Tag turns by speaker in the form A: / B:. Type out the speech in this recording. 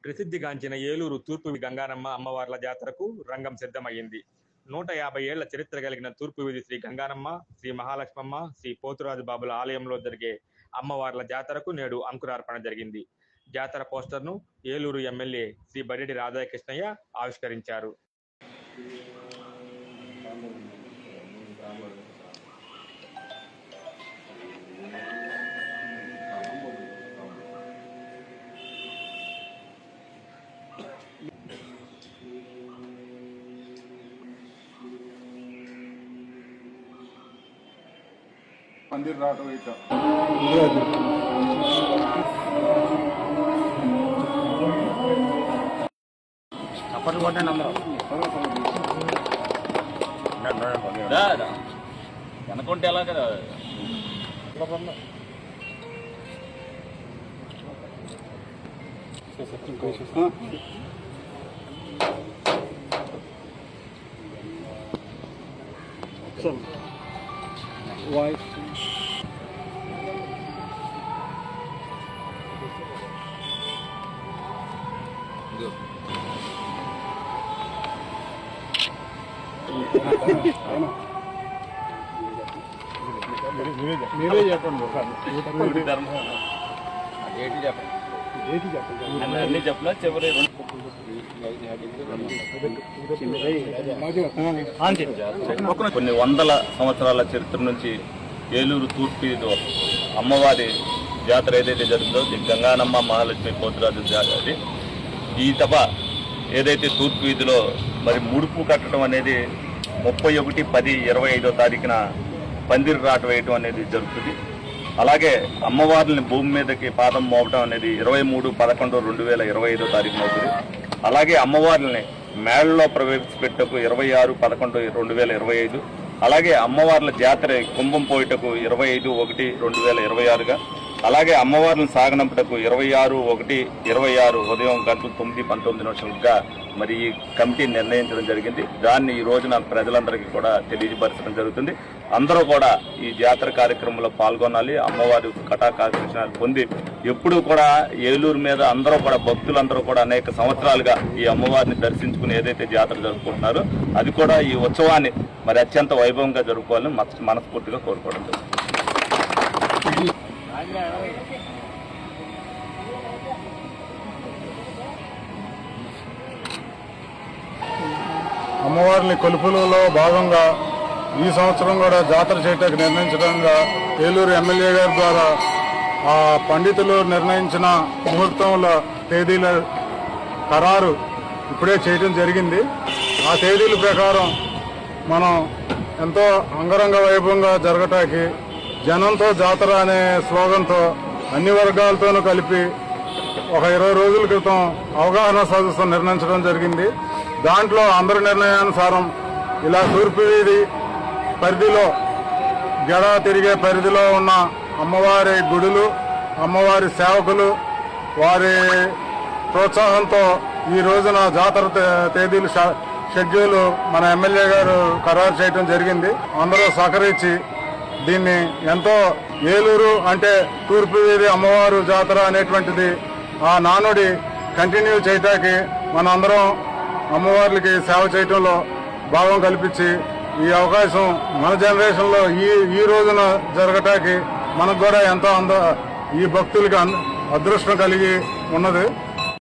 A: ప్రసిద్ధిగాంచిన ఏలూరు తూర్పు గంగానమ్మ అమ్మవార్ల జాతరకు రంగం సిద్ధమైంది. 150 ఏళ్ల చరిత్ర కలిగిన తూర్పు వీధి శ్రీ గంగానమ్మ, శ్రీ మహాలక్ష్మమ్మ, శ్రీ పోతురాజు బాబుల ఆలయంలో జరిగే అమ్మవార్ల జాతరకు నేడు అంకురార్పణ జరిగింది. జాతర పోస్టర్ను ఏలూరు ఎమ్మెల్యే శ్రీ బడిడి రాధాకృష్ణయ్య ఆవిష్కరించారు.
B: मंदिर राटो
C: చప్పట్లు కొట్టండి అందరూ. వెనకుంటే ఎలా కదా
B: వాయిస్ మీరే చెప్పండి
C: అన్ని చెప్పలా చివరి కొన్ని వందల సంవత్సరాల చరిత్ర నుంచి ఏలూరు తూర్పు అమ్మవారి జాతర ఏదైతే జరుగుతుందో గంగానమ్మ మహాలక్ష్మి పోతురాజు జాతర. ఈ సభ ఏదైతే తూర్పు వీధిలో మరి ముడుపు కట్టడం అనేది 31/10/25 తారీఖున పందిరి రాట వేయటం అనేది జరుగుతుంది. అలాగే అమ్మవారిని భూమి మీదకి పాదం మోపడం అనేది 23/11/2025 తారీఖున అవుతుంది. అలాగే అమ్మవారిని మేళలో ప్రవేశపెట్టకు 26/11/2025, అలాగే అమ్మవార్ల జాతర కుంభం పోయిటకు 25/1/2026గా, అలాగే అమ్మవారిని సాగనంపటకు 26/1/26 ఉదయం గంటలు 9:19 మరి ఈ కమిటీ నిర్ణయించడం జరిగింది. దాన్ని ఈ రోజున ప్రజలందరికీ కూడా తెలియపరచడం జరుగుతుంది. అందరూ కూడా ఈ జాతర కార్యక్రమంలో పాల్గొనాలి. అమ్మవారి కటాకాశీర్వాదాలు పొంది ఎప్పుడూ కూడా ఏలూరు మీద అందరూ కూడా భక్తులందరూ కూడా అనేక సంవత్సరాలుగా ఈ అమ్మవారిని దర్శించుకుని ఏదైతే జాతర జరుపుకుంటున్నారో అది కూడా ఈ ఉత్సవాన్ని మరి అత్యంత వైభవంగా జరుపుకోవాలని మనస్ఫూర్తిగా కోరుకోవడం జరుగుతుంది.
B: అమ్మవారిని కొలుపులలో భాగంగా ఈ సంవత్సరం కూడా జాతర చేయడానికి నిర్ణయించడంగా ఏలూరు ఎమ్మెల్యే గారి ద్వారా ఆ పండితులు నిర్ణయించిన ముహూర్తంలో తేదీల ఖరారు ఇప్పుడే చేయడం జరిగింది. ఆ తేదీల ప్రకారం మనం ఎంతో అంగరంగ వైభవంగా జరగటానికి జనంతో జాతర అనే స్లోగన్తో అన్ని వర్గాలతోనూ కలిపి ఒక 20 రోజుల క్రితం అవగాహన సదస్సు నిర్ణయించడం జరిగింది. దాంట్లో అందరి నిర్ణయానుసారం ఇలా తూర్పు వీధి పరిధిలో గడ తిరిగే పరిధిలో ఉన్న అమ్మవారి గుడులు, అమ్మవారి సేవకులు వారి ప్రోత్సాహంతో ఈ రోజున జాతర తేదీలు షెడ్యూల్ మన ఎమ్మెల్యే గారు ఖరారు చేయడం జరిగింది. అందరూ సహకరించి దీన్ని ఎంతో ఏలూరు అంటే తూర్పు వీధి అమ్మవారు జాతర అనేటువంటిది ఆ నానుడి కంటిన్యూ చేయటానికి మన అందరం అమ్మవార్లకి సేవ చేయటంలో భాగం కల్పించి ఈ అవకాశం మన జనరేషన్లో ఈ రోజున జరగటానికి మనకు కూడా ఎంతో ఈ భక్తులకి అదృష్టం కలిగి ఉన్నది.